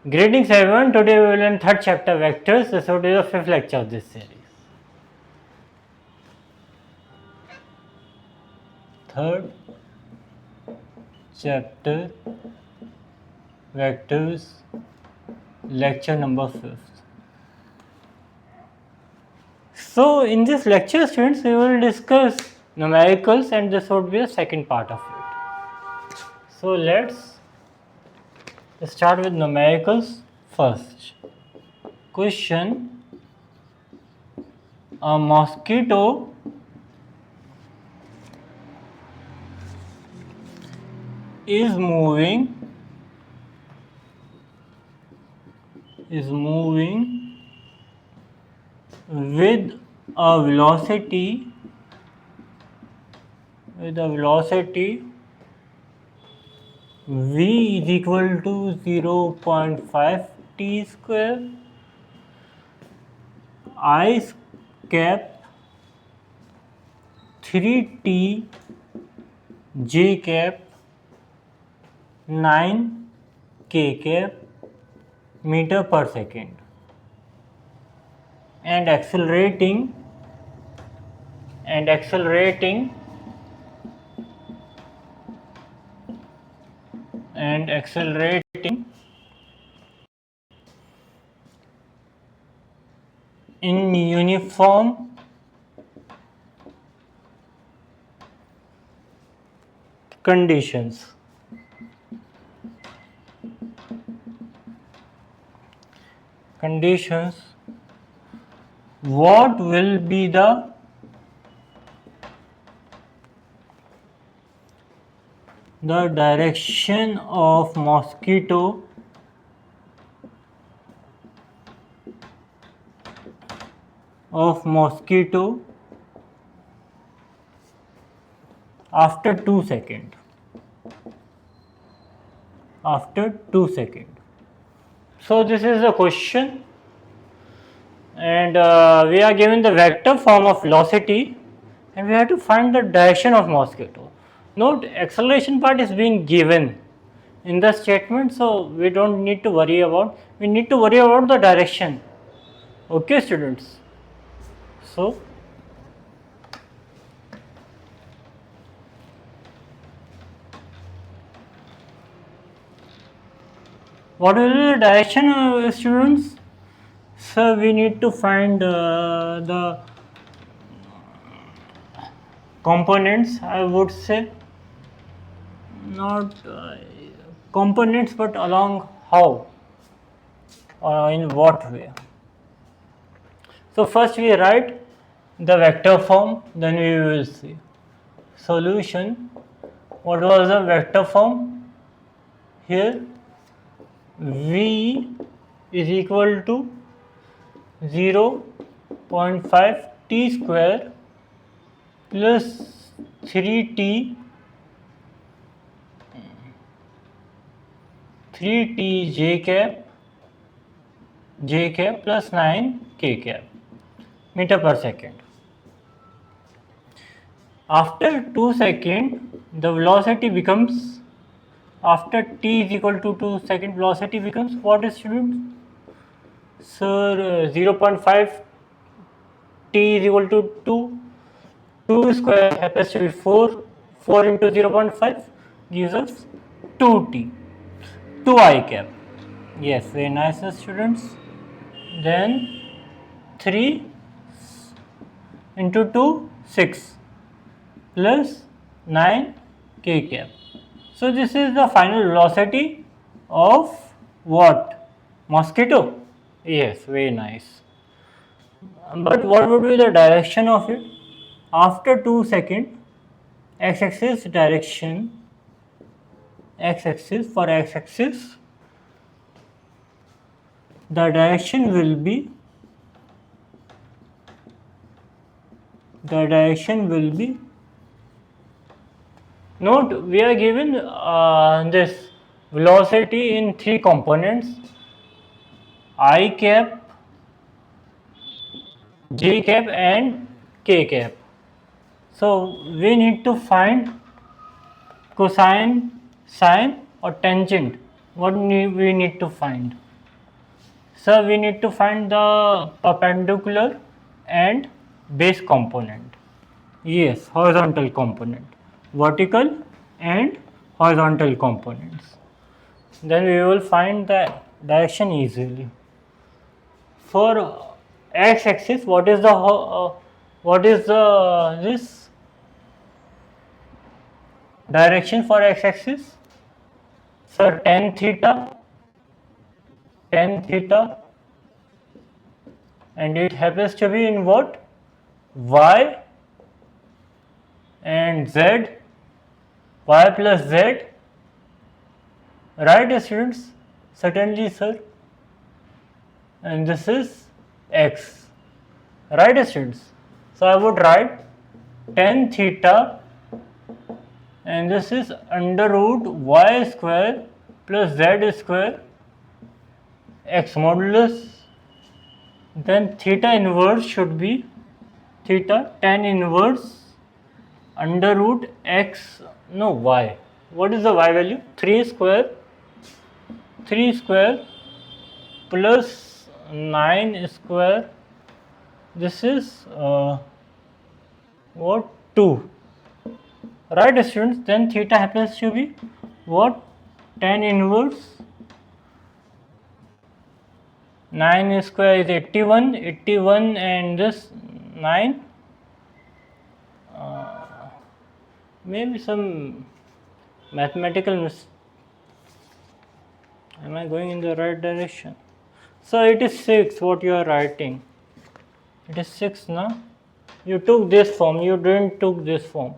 Greetings everyone, today we will learn third chapter vectors. This will be the fifth lecture of this series. Third chapter vectors, lecture number 5. So in this lecture, students, we will discuss numericals and this would be the second part of it. So let's start with numericals first. Question: a mosquito is moving with a velocity v is equal to 0.5 t square, I cap 3t j cap 9 k cap meter per second, and accelerating in uniform conditions. What will be the direction of mosquito after 2 seconds? So this is the question, and we are given the vector form of velocity and we have to find the direction of mosquito. Note, acceleration part is being given in the statement, so we don't need to worry about, we need to worry about the direction. Okay students, so what will be the direction, students? So we need to find the components, I would say, not components but along how, in what way. So first we write the vector form, then we will see solution. What was the vector form here? V is equal to 0.5 t square plus 3t j cap plus 9 k cap meter per second. After 2 seconds, the velocity becomes, after t is equal to 2 seconds, velocity becomes what, students? Sir, 0.5 t is equal to 2 square happens to be 4 into 0.5 gives us 2t, 2 cap. Yes, very nice students. Then 3 into 2, 6 plus 9 k cap. So this is the final velocity of what? Mosquito. Yes, very nice. But what would be the direction of it? After 2 seconds, x-axis direction, x-axis, for x-axis, the direction will be, note, we are given this velocity in 3 components, I cap, j cap and k cap. So we need to find cosine, sine or tangent. What we need to find? So we need to find the perpendicular and base component. Yes, horizontal component, vertical and horizontal components. Then we will find the direction easily. For x-axis, what is the this direction for x-axis? So tan theta, and it happens to be in what? Y and z, y plus z, right students? Certainly sir. And this is x, right students? So I would write tan theta, and this is under root y square plus z square x modulus. Then theta inverse should be theta tan inverse under root x, no, y. What is the y value? 3 square plus 9 square. This is what? 2. Right students? Then theta happens to be what? Tan inverse 9 square is 81, and this 9, maybe some mathematical mistake. Am I going in the right direction? So it is 6 what you are writing. It is 6 now. You took this form, you didn't took this form.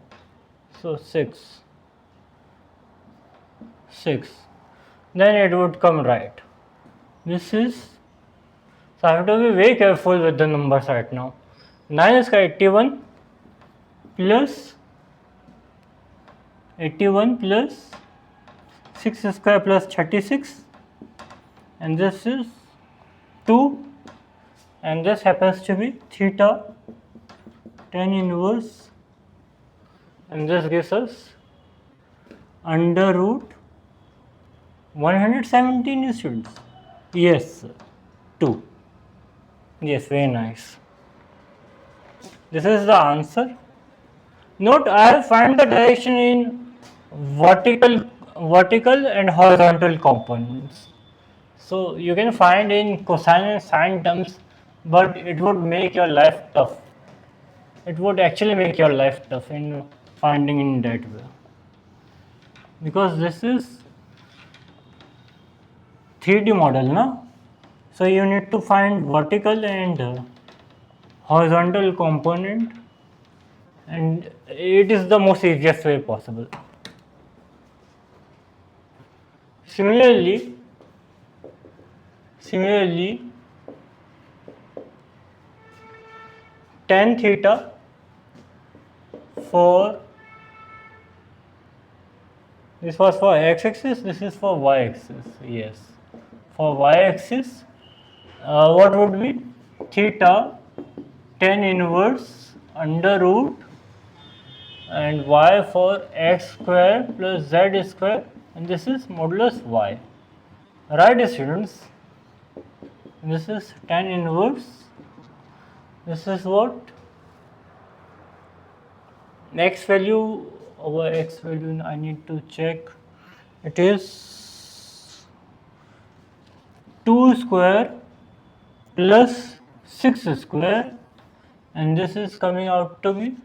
So 6. Then it would come right. This is, so I have to be very careful with the numbers right now. 9 square 81 plus 6 square plus 36, and this is 2, and this happens to be theta tan inverse, and this gives us under root 117 students. Yes, 2. Yes, very nice. This is the answer. Note, I have found the direction in vertical and horizontal components. So you can find in cosine and sine terms, but it would make your life tough. It would actually make your life tough in finding in that way, because this is 3D model, no? So you need to find vertical and horizontal component, and it is the most easiest way possible. Similarly, tan theta for, this was for x-axis, this is for y-axis. Yes, for y-axis, what would be theta tan inverse under root and y for x square plus z square, and this is modulus y. Right students? This is tan inverse. This is what? X value over x value, I need to check. It is 2 square plus 6 square, and this is coming out to be,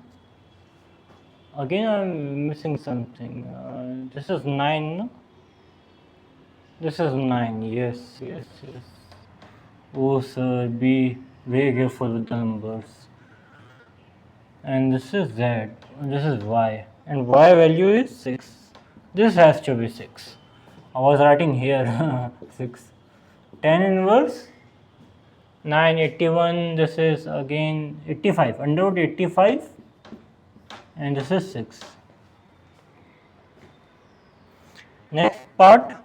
again I am missing something. This is 9, no? This is 9, yes. Oh sir, be very careful with the numbers. And this is z, and this is y, and y value is 6. This has to be 6. I was writing here 6. Tan inverse 981, this is again 85, under root 85, and this is 6. Next part.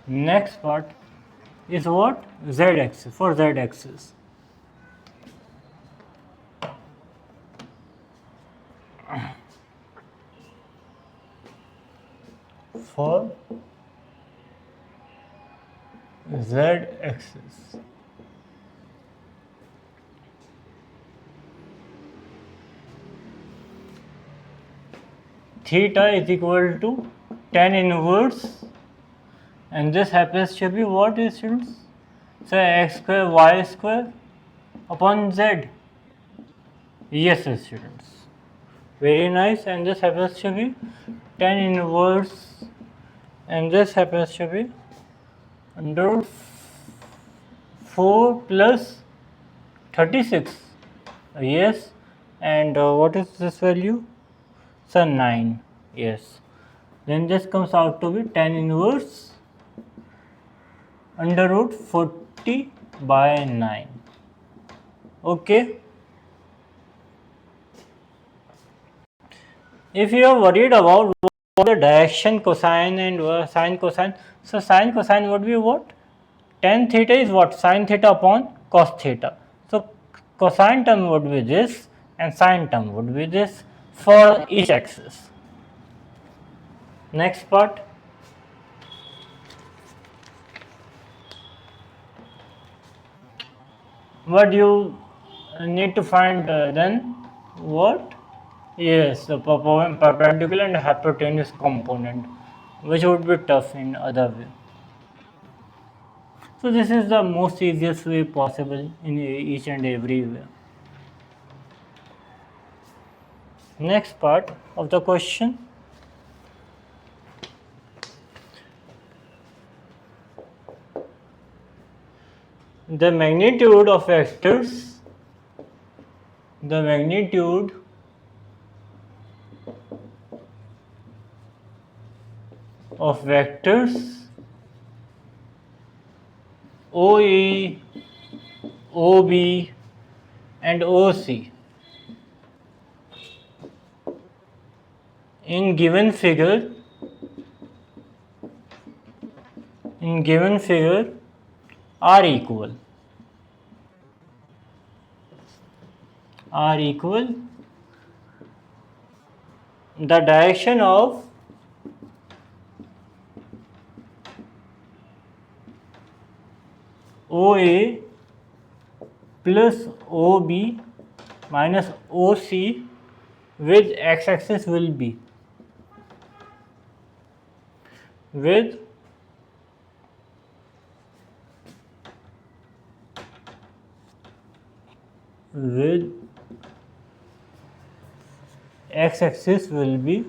Next part is what? Z axis, for Z axis. For Z axis. Theta is equal to tan inverse, and this happens to be what, students? So x square y square upon z. Yes, students. Very nice. And this happens to be tan inverse, and this happens to be under 4 plus 36. Yes. And what is this value? So 9. Yes. Then this comes out to be tan inverse under root 40 by 9. Okay. If you are worried about what the direction cosine and sine cosine, so sine cosine would be what? Tan theta is what? Sine theta upon cos theta. So cosine term would be this and sine term would be this for each axis. Next part. What you need to find then? What? Yes, the perpendicular and hypotenuse component, which would be tough in other way. So this is the most easiest way possible in each and every way. Next part of the question. The magnitude of vectors, the magnitude of vectors OA, OB and OC in given figure are equal. The direction of OA plus OB minus OC with x-axis will be with x-axis will be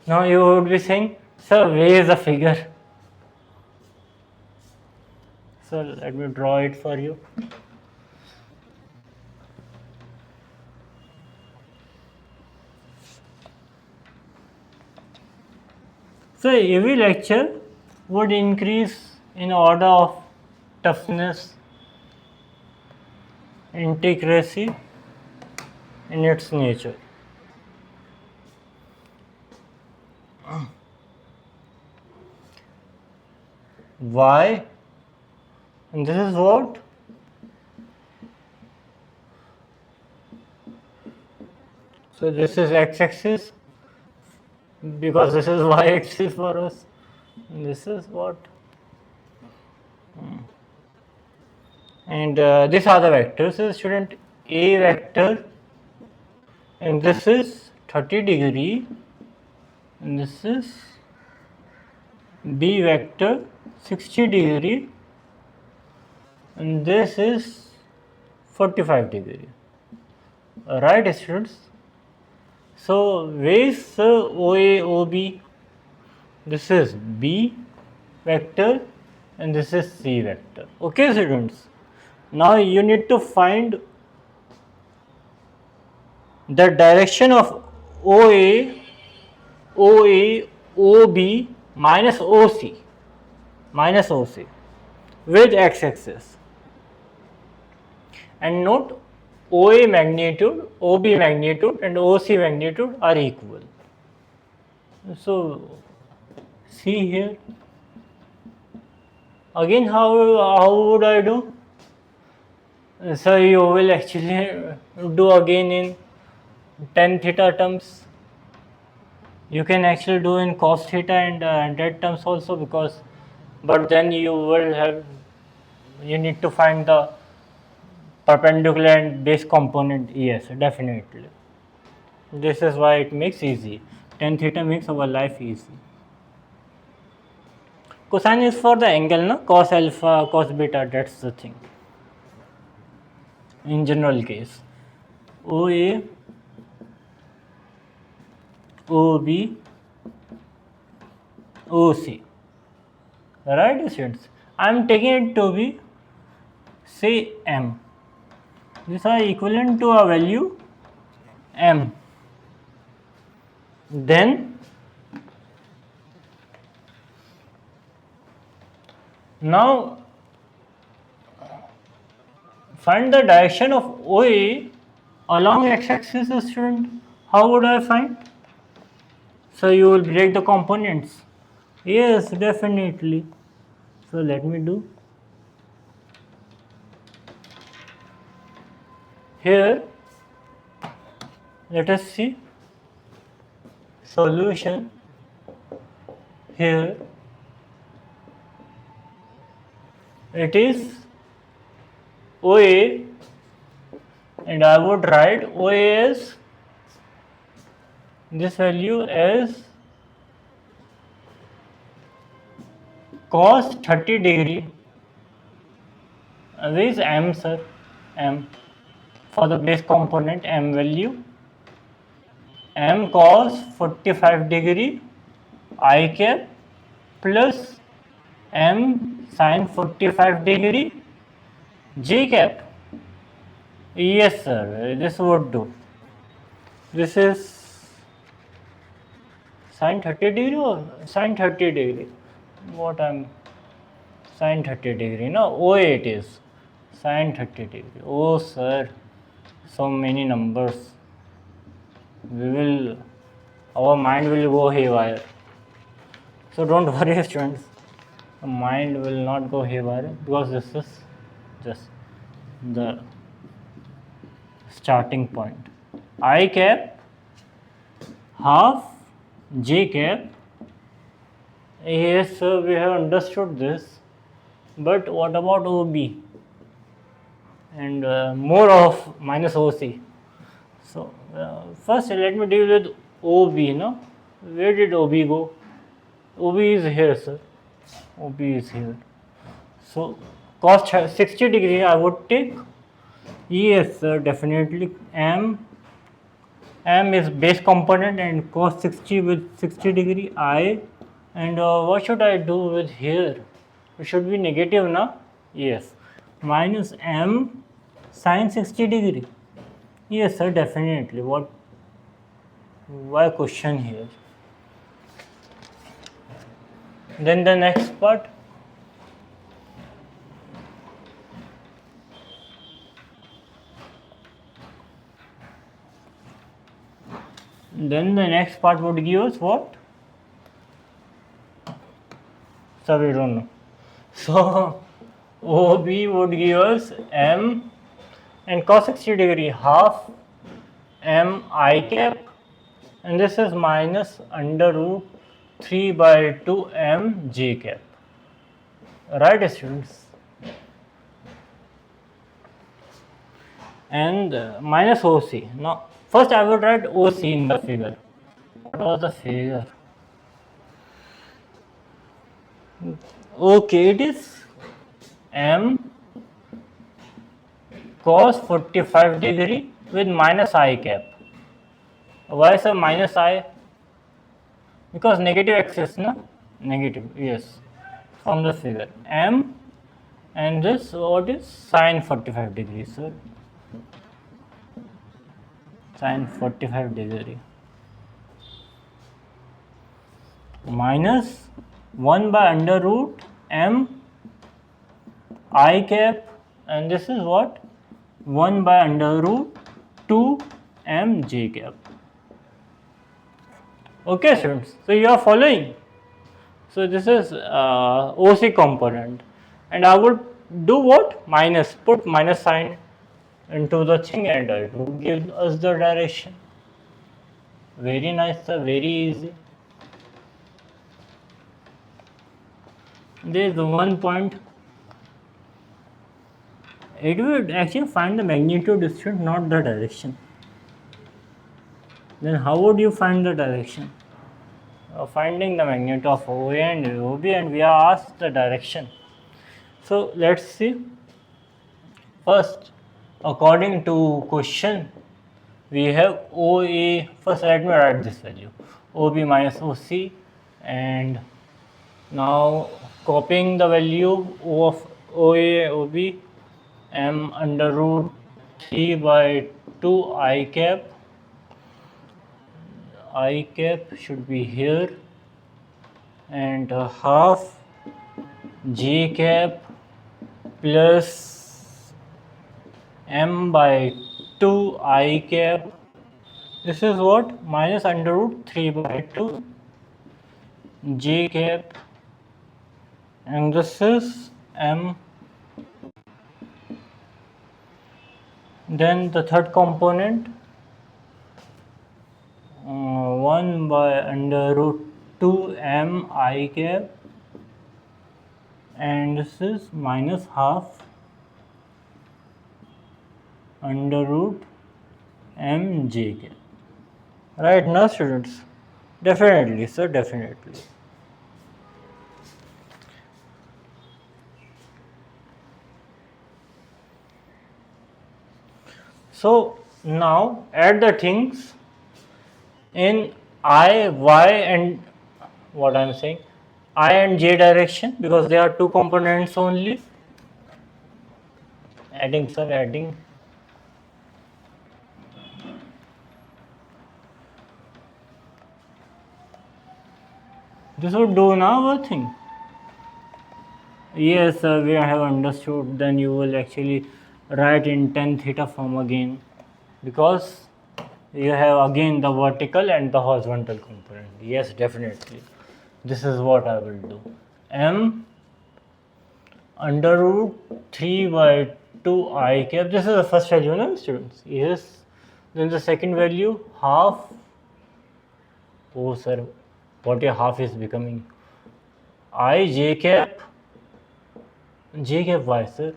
now you would be saying, sir, where is the figure? So let me draw it for you. So every lecture would increase in order of toughness, intricacy in its nature. Y, and this is what? So this is x-axis, because this is y-axis for us. And this is what? And these are the vectors. So student, A vector, and this is 30 degree, and this is B vector 60 degree, and this is 45 degree. Right, students? So where is OA, OB? This is B vector and this is C vector. Okay, students? Now you need to find the direction of OA, OB minus OC with x-axis. And note, OA magnitude, OB magnitude and OC magnitude are equal. So see here again how would I do? So you will actually do again in tan theta terms. You can actually do in cos theta and that terms also, because but then you need to find the perpendicular and base component. Yes, definitely. This is why it makes easy. Tan theta makes our life easy. Cosine is for the angle, no? Cos alpha, cos beta, that's the thing. In general case, OA, OB, OC. Right, students? I am taking it to be, say, M. These are equivalent to a value M. Then now find the direction of OA along x-axis, student. How would I find? So you will break the components. Yes, definitely. So let me do. Here, let us see solution. Here it is OA, and I would write OA as this value as cos 30 degree. Where is M, sir? M for the base component, M value. M cos 45 degree I cap plus M sin 45 degree J cap. Yes, sir, this would do. This is sin 30 degree or sin 30 degree? What I'm sin 30 degree? No, OA it is sin 30 degree. Oh, sir, so many numbers. Our mind will go haywire. So don't worry, students. The mind will not go haywire, because this is just the starting point. I cap half J cap. Yes, we have understood this, but what about OB and more of minus OC? So first let me deal with OB. No, where did OB go? OB is here, sir. OB is here. So cos 60 degree I would take. Yes, sir, definitely. M is base component and cos 60 with 60 degree I. And what should I do with here? It should be negative, na? Yes. Minus M sin 60 degree. Yes, sir, definitely. Why question here? Then the next part. Then the next part would give us what? So we don't know. So OB would give us M and cos 60 degree half M I cap, and this is minus under root 3 by 2 M J cap. Right, students? And minus OC. Now, first I would write OC in the figure. What was the figure? Okay, it is M cos 45 degree with minus I cap. Why is a minus I? Because negative axis, na? Negative, yes. From the figure. M and this, what is sin 45 degrees, sir? Sin 45 degree. Minus 1 by under root M I cap, and this is what? 1 by under root 2 M J cap. Okay students, so you are following. So this is OC component, and I would do what? Minus, put minus sign into the thing, and it will give us the direction. Very nice sir, very easy. There is one point. It would actually find the magnitude distance, not the direction. Then how would you find the direction? Finding the magnitude of OA and OB, and we are asked the direction. So let's see. First, according to question, we have OA. First, let me write this value: OB minus OC, and now copying the value of OA OB, m under root 3 by 2 I cap. I cap should be here, and half j cap plus m by 2 I cap. This is what? Minus under root 3 by 2 j cap, and this is m. Then the third component, 1 by under root 2 m I cap, and this is minus half under root m j cap. Right now students? Definitely sir, definitely. So now add the things in I, Y, and what I am saying, I and J direction, because there are two components only. Adding sir, adding. This would do now a thing. Yes sir, we have understood. Then you will actually write in tan theta form again, because you have again the vertical and the horizontal component. Yes, definitely. This is what I will do. M under root 3 by 2 I cap. This is the first value, no students? Yes. Then the second value, half. Oh sir, what a half is becoming? I j cap. J cap y sir?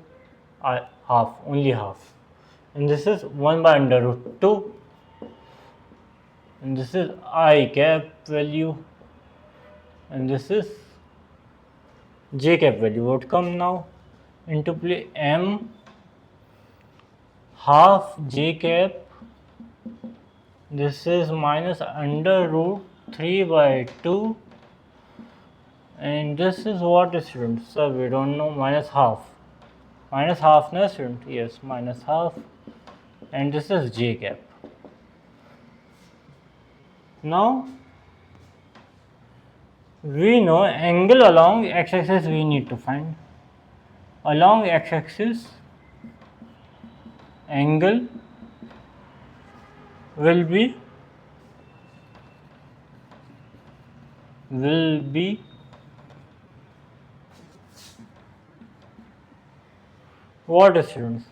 I half, only half. And this is 1 by under root 2. And this is I cap value, and this is j cap value. What come now into play? M half j cap. This is minus under root 3 by 2, and this is what students? So we don't know. Minus half. Minus half, no student? Yes, minus half, and this is j cap. Now we know angle along x-axis we need to find. Along x-axis, angle will be what students?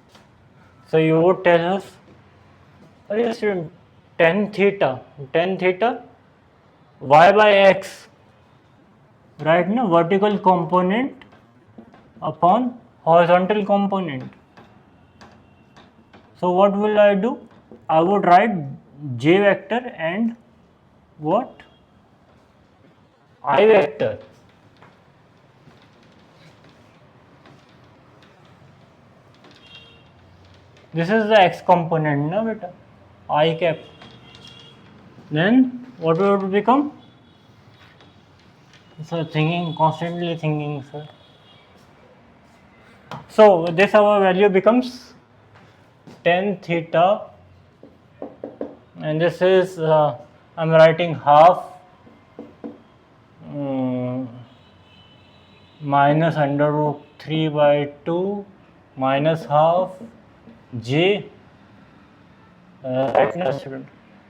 So you would tell us, yes student, tan theta, y by x, right? No, vertical component upon horizontal component. So what will I do? I would write j vector and what? I vector. This is the x component, no beta? I cap. Then what will it become? So constantly thinking, sir. So this our value becomes tan theta, and this is I'm writing half minus under root 3 by 2 minus half j. Right now student.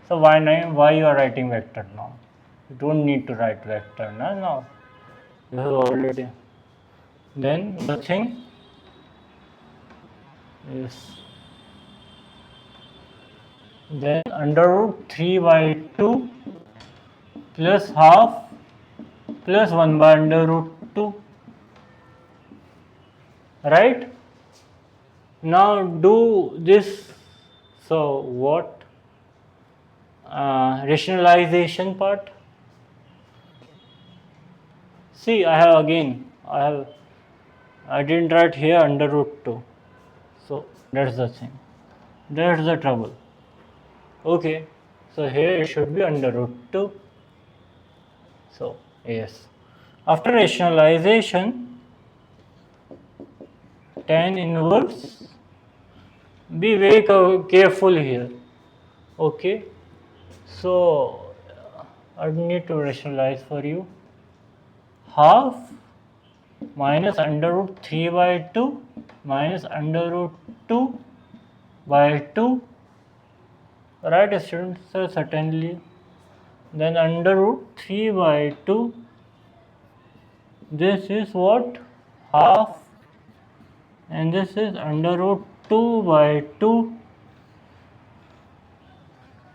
So why you are writing vector now? You don't need to write vector now. You have already. Then the thing is then under root 3 by 2 plus half plus 1 by under root 2. Right? Now do this. So what? Rationalization part. See, I didn't write here under root 2. So that's the thing. That's the trouble. Okay. So here it should be under root 2. So yes. After rationalization, tan inverse. Be very careful here. Okay. So I need to rationalize for you. Half minus under root 3 by 2 minus under root 2 by 2. Right, students? So certainly. Then under root 3 by 2. This is what? Half. And this is under root 2 by 2.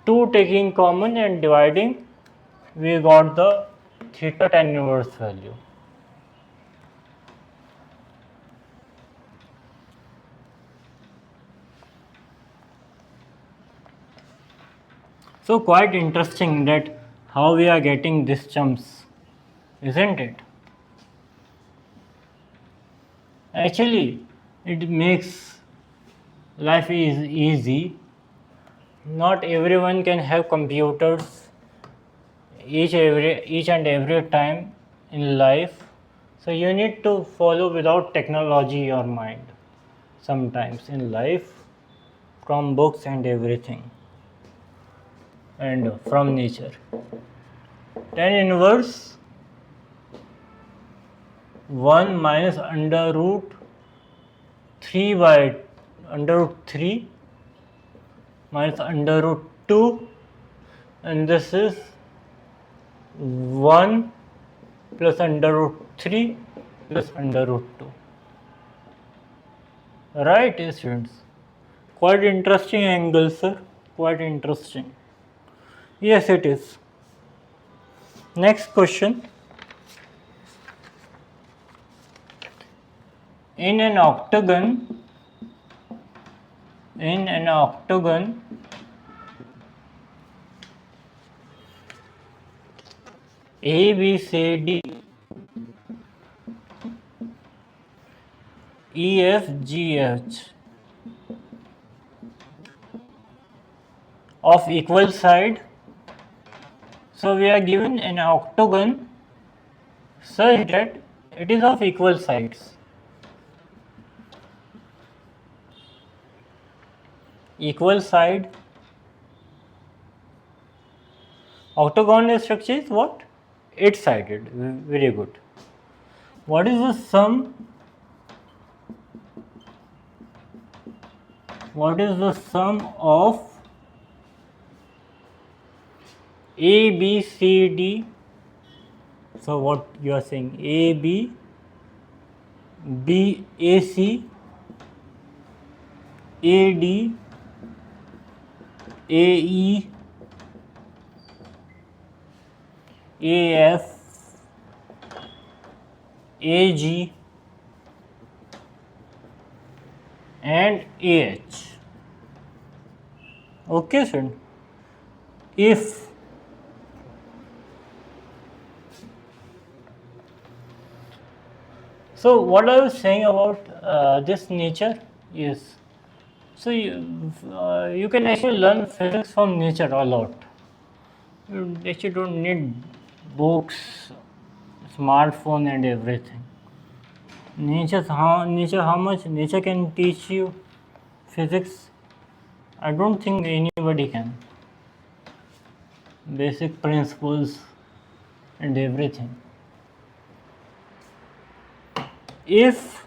2 taking common and dividing, we got the theta tan inverse value. So quite interesting that how we are getting these terms, isn't it? Actually, it makes life is easy. Not everyone can have computers each and every time in life. So you need to follow without technology your mind sometimes in life, from books and everything and from nature. Tan inverse 1 minus under root 3 by under root 3 minus under root 2, and this is 1 plus under root 3 plus under root 2. Right, students? Quite interesting angle, sir. Quite interesting. Yes, it is. Next question. In an octagon, A, B, C, D, E, F, G, H of equal side. So we are given an octagon such that it is of equal sides. Equal side. Octagon structure is what? 8-sided. Very good. What is the sum? What is the sum of A, B, C, D? So what you are saying? A, B, B, A, C, A, D, A, E, A, F, A, G, and A, H. Okay, sir. If so, what I was saying about this nature is, so you can actually learn physics from nature a lot. You actually don't need books, smartphone, and everything. Nature, how much nature can teach you physics? I don't think anybody can. Basic principles and everything. If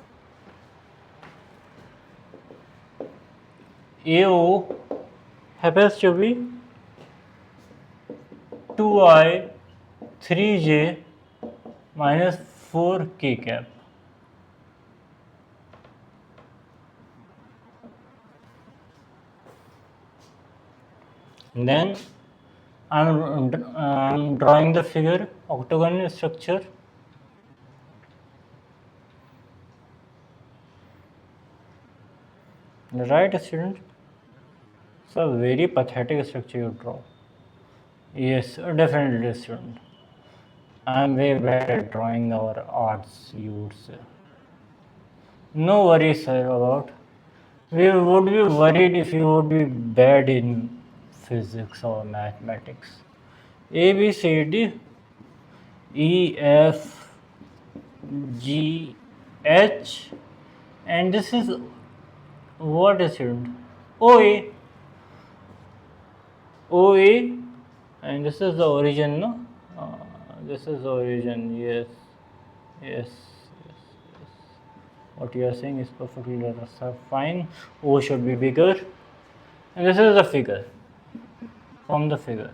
AO happens to be 2i 3j minus 4k cap. And then I'm drawing the figure, octagonal structure. Right, student? It's a very pathetic structure you draw. Yes, definitely, student. I'm very bad at drawing our arts, you would say. No worries, sir, about. We would be worried if you would be bad in physics or mathematics. A, B, C, D, E, F, G, H, and this is what is it? OA. OA, and this is the origin, no? This is the origin, yes, yes, yes, yes. What you are saying is perfectly fine. O should be bigger, and this is the figure, from the figure.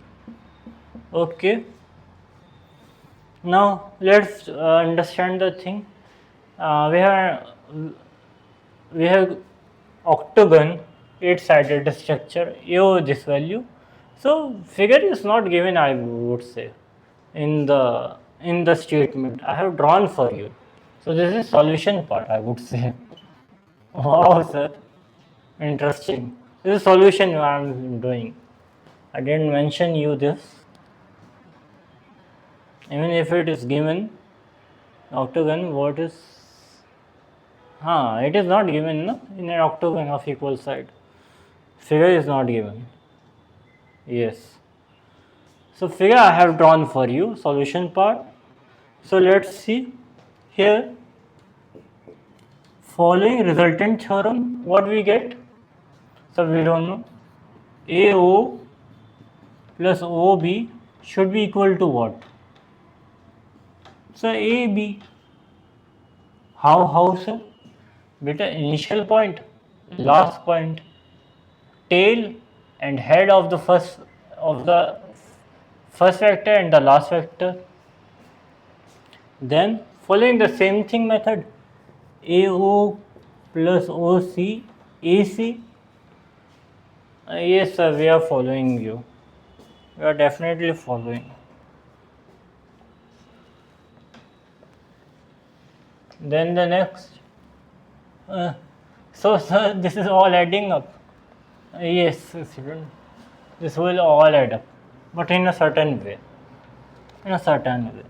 Okay. Now let's understand the thing. We have octagon, 8-sided structure. AO this value. So figure is not given, I would say, in the statement I have drawn for you. So this is solution part, I would say. Wow, sir, interesting. This is solution I am doing. I didn't mention you this. Even if it is given, octagon, what is? It is not given, no? In an octagon of equal side. Figure is not given. Yes. So figure I have drawn for you, solution part. So let's see here. Following resultant theorem, what we get? So we don't know. AO plus OB should be equal to what? So AB. How sir? Beta, initial point, last point, tail and head of the first vector and the last vector. Then following the same thing method, AO plus OC, AC. Yes sir, we are following you. We are definitely following. Then the next. So sir, this is all adding up. Yes, student. This will all add up, but in a certain way. In a certain way.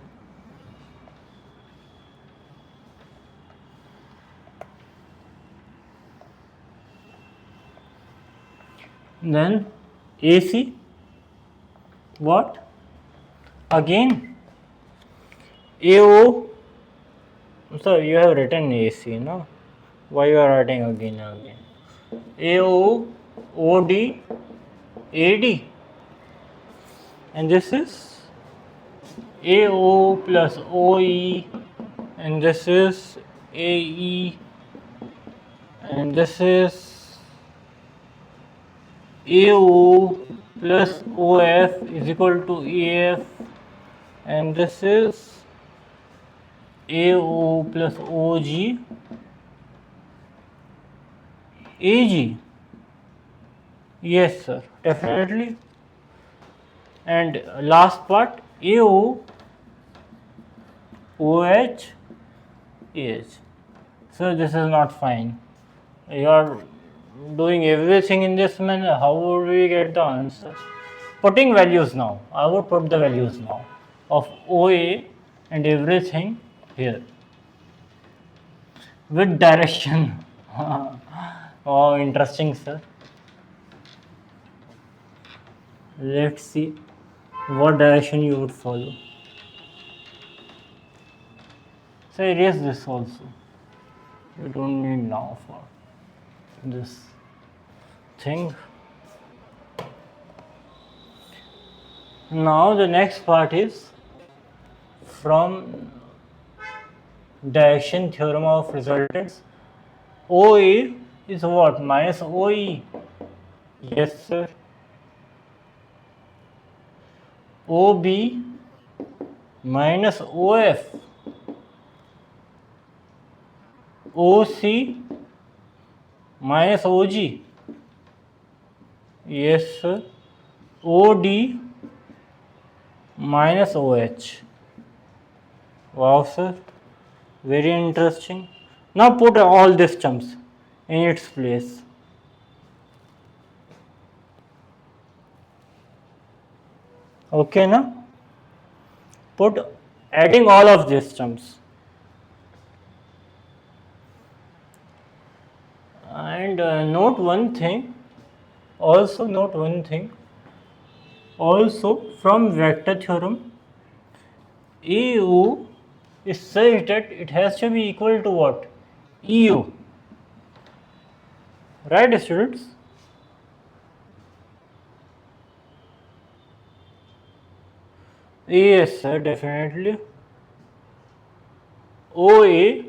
Then AC, what? Again, AO. So you have written AC, no? Why you are writing again and again? AO, OD, AD, and this is AO plus OE, and this is AE, and this is AO plus OF is equal to AF, and this is AO plus OG, AG. Yes sir, definitely. And last part, AO, OH, AH. So this is not fine. You are doing everything in this manner. How would we get the answer? Putting values now. I would put the values now of OA and everything here with direction. Oh, interesting sir. Let's see what direction you would follow. So erase this also. You don't need now for this thing. Now the next part is from direction theorem of resultants. OA is what? Minus OE. Yes sir. OB minus OF, OC minus OG, yes sir, OD minus OH. Wow sir, very interesting. Now put all these terms in its place. Okay now, put adding all of these terms. And note one thing, also from vector theorem, AO is such that it has to be equal to what? EU. Right students? Yes sir, definitely. OA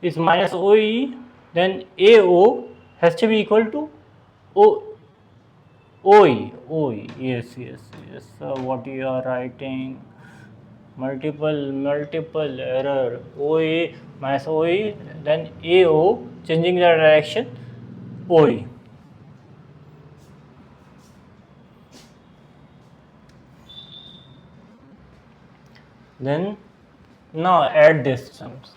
is minus OE, then AO has to be equal to OE. Yes. What you are writing? Multiple error. OA minus OE, then AO, changing the direction, OE. Then now add these terms.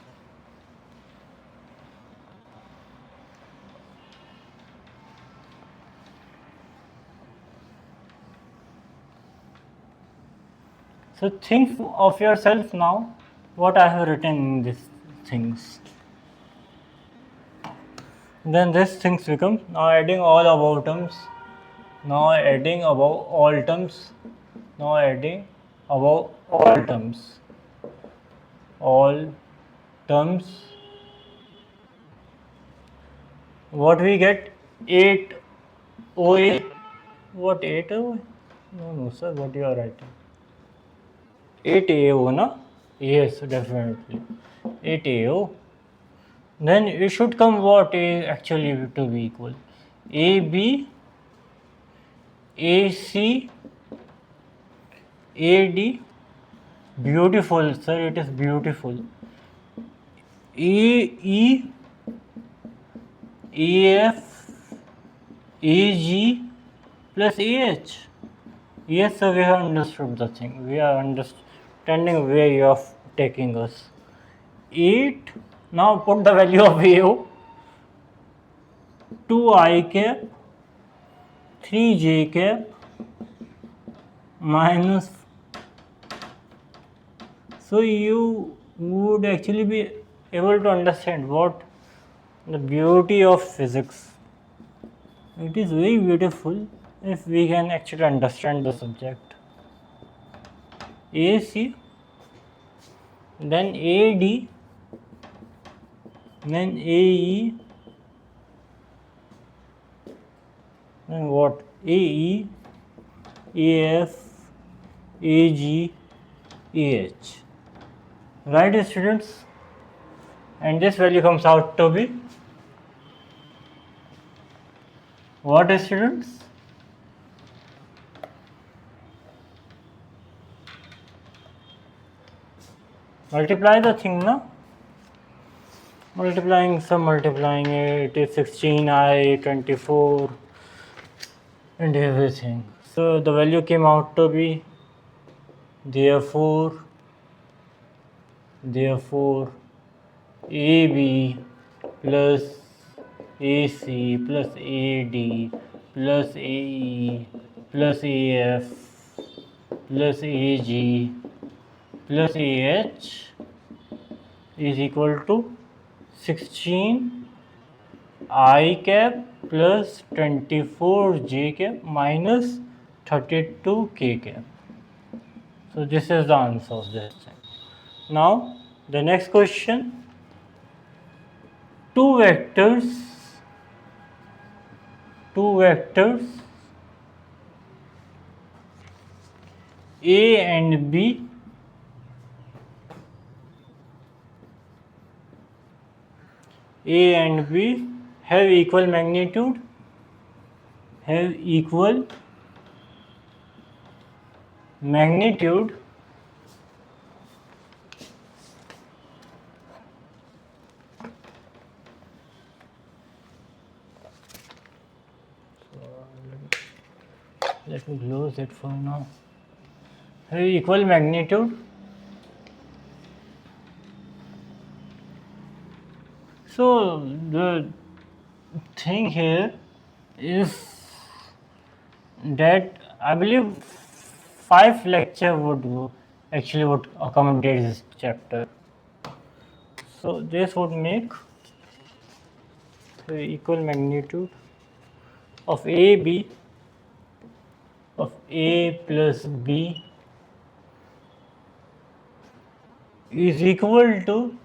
So think of yourself now what I have written in these things. Then these things become, now adding all above terms, now adding above all terms, now adding above all terms, what we get? 8 OA. What 8 OA? No sir, what you are writing? 8 AO, na? Yes, definitely. 8 AO. Then it should come what A actually to be equal? AB, AC, AD. Beautiful, sir, it is beautiful. AE, AF, AG plus AH. Yes sir, we have understood the thing. We are understanding where you are taking us. 8. Now put the value of AO. 2 I cap, 3 J cap minus. So you would actually be able to understand what the beauty of physics. It is very beautiful if we can actually understand the subject. AC, then AD, then AE, then what? AE, AF, AG, AH. Right students? And this value comes out to be what students? Multiply the thing, no? Multiplying it is 16I, 24 and everything. So the value came out to be therefore AB plus AC plus AD plus AE plus AF plus AG plus AH is equal to 16 I cap plus 24 J cap minus 32 K cap. So this is the answer of this thing. Now the next question, two vectors A and B have equal magnitude, close it for now. Equal magnitude. So the thing here is that I believe 5 lecture would accommodate this chapter. So this would make the equal magnitude of AB of A plus B is equal to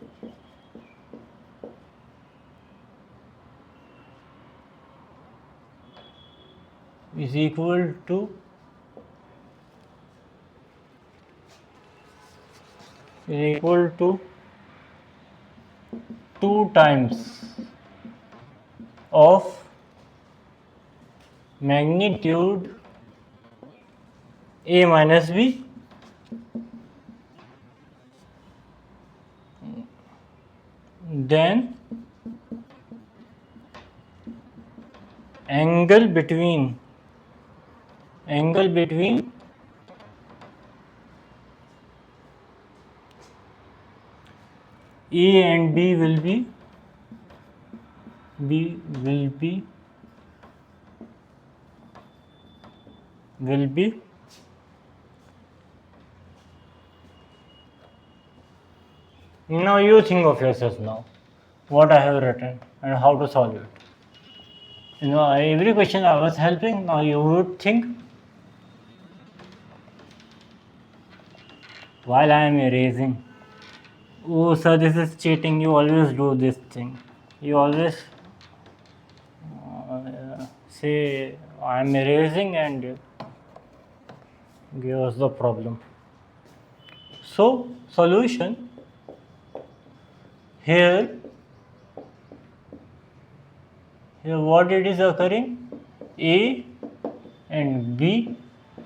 is equal to 2 times of magnitude A minus B then angle between A and B will be now you think of yourself now what I have written and how to solve it. Every question I was helping, now you would think while I am erasing. Oh sir, this is cheating, you always do this thing. You always say I am erasing and give us the problem. So solution here what it is occurring, A and B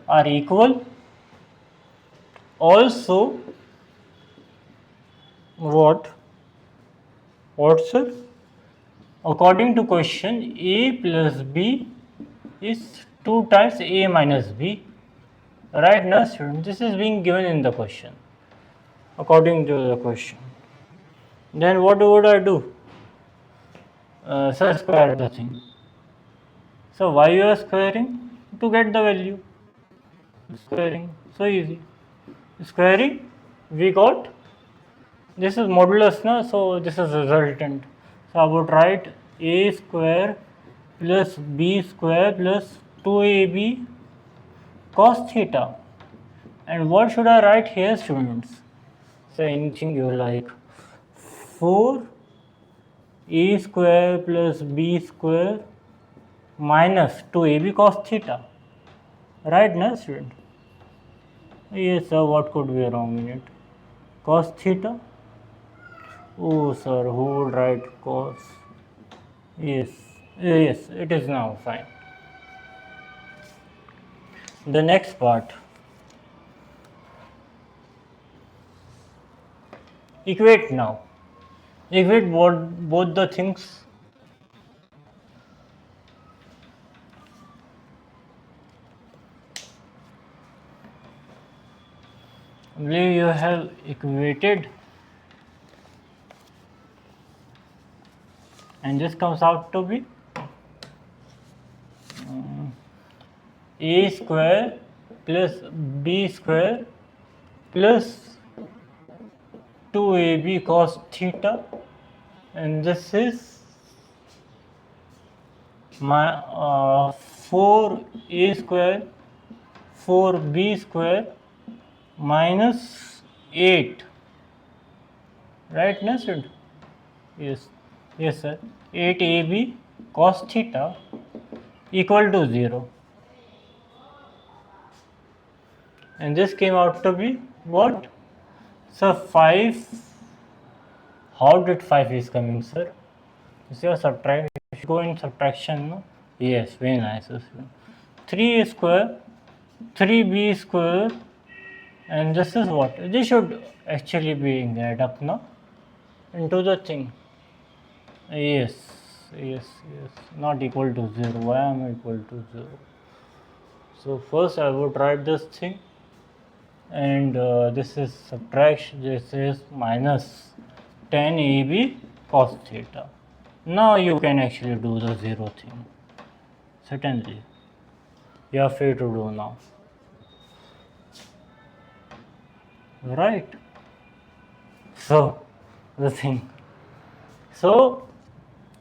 are equal. Also what sir? According to question, A plus B is 2 times A minus B. Right now student, this is being given in the question according to the question. Then what would I do? Square the thing. So why you are squaring? To get the value. Squaring, so easy. Squaring, we got, this is modulus na, so this is resultant. So I would write A square plus B square plus 2AB cos theta. And what should I write here students? Say anything you like. 4 A square plus B square minus 2AB cos theta. Right now student? Yes sir, what could be wrong in it? Cos theta? Oh sir, who would write cos? Yes, it is now fine. The next part. Equate now. Equate both the things. I believe you have equated, and this comes out to be A square plus B square plus 2AB cos theta, and this is my 4A square 4B square minus 8, right now student? Yes sir, 8AB cos theta equal to 0, and this came out to be what? So 5, how did 5 is coming sir? Is your subtract, if you go in subtraction, no? Yes, very nice. 3A square 3B square, and this is what? This should actually be add up now into the thing. Yes, not equal to 0. Why am I equal to 0? So first I would write this thing, and this is subtraction, this is minus 10 AB cos theta. Now you can actually do the 0 thing. Certainly, you are free to do now. Right? So, the thing. So,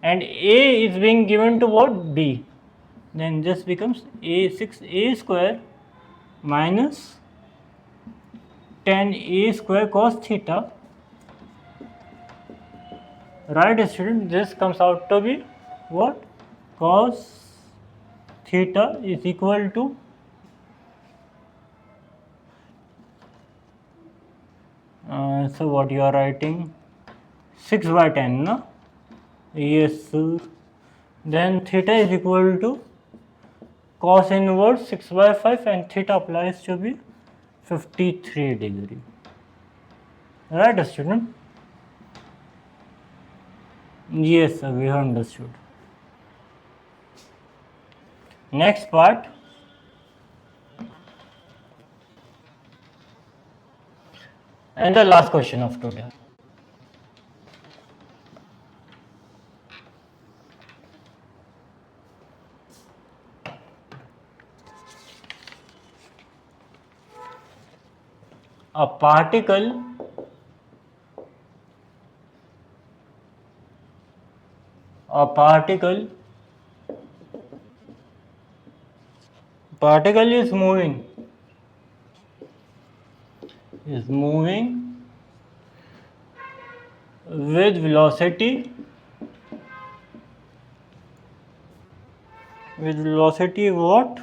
and A is being given to what? B. Then this becomes A square minus 10A square cos theta. Right, student? This comes out to be what? Cos theta is equal to so what you are writing? 6 by 10, no? Yes, sir. Then theta is equal to cos inverse 6 by 5, and theta applies to be 53 degree. Right, student? Yes, sir, we have understood. Next part. And the last question of today. A particle is moving with velocity what?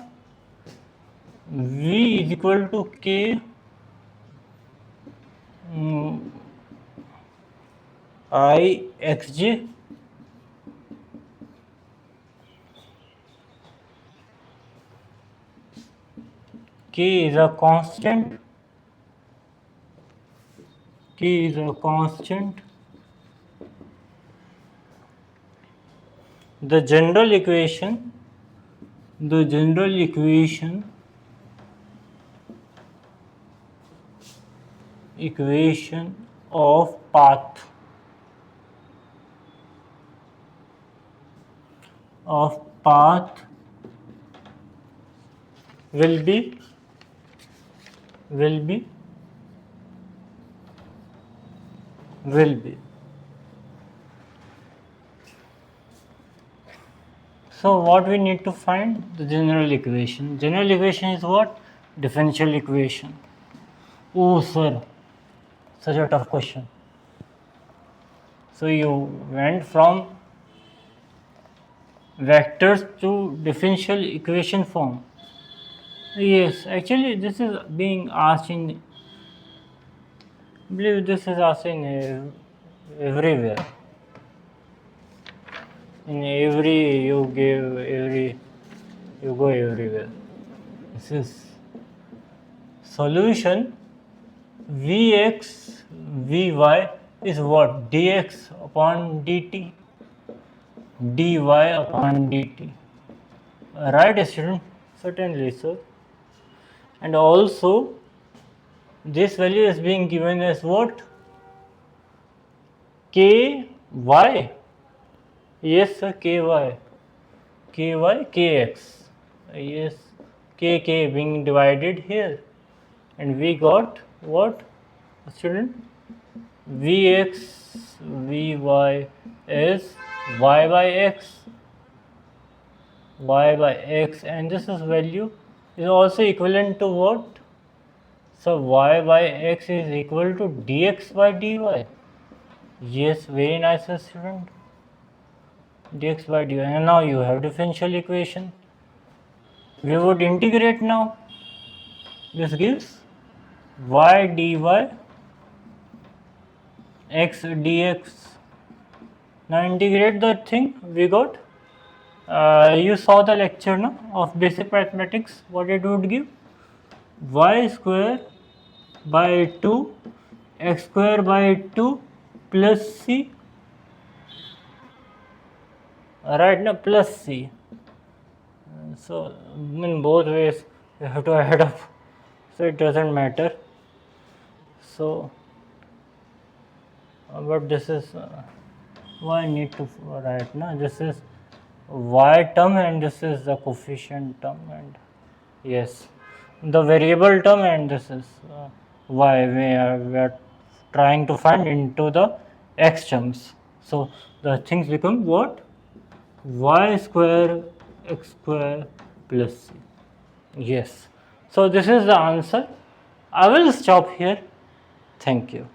V is equal to k I xj. K is a constant. The general equation of path will be so what we need to find? The general equation. General equation is what? Differential equation. Oh sir, such a tough question. So you went from vectors to differential equation form. Yes, actually this is being asked in, I believe this is asked in everywhere. In every, you go everywhere. This is solution. Vx, Vy is what? Dx upon dt, dy upon dt. Right, student? Certainly, sir. And also, this value is being given as what? Ky. Yes, sir, ky, kx. Yes, kk being divided here. And we got what, student? Vx, Vy is y by x, and this is value is also equivalent to what? So y by x is equal to dx by dy. Yes, very nice, student. Dx by dy, and now you have differential equation. We would integrate now. This gives y dy x dx. Now integrate that thing. We got. You saw the lecture no, of basic mathematics. What it would give? Y square by 2 x square by 2 plus c. Right now, plus c. So in both ways you have to add up, so it doesn't matter. So but this is why I need to write now. This is y term and this is the coefficient term, and yes, the variable term, and this is y we are trying to find into the x terms. So the things become what? Y square x square plus c. Yes. So this is the answer. I will stop here. Thank you.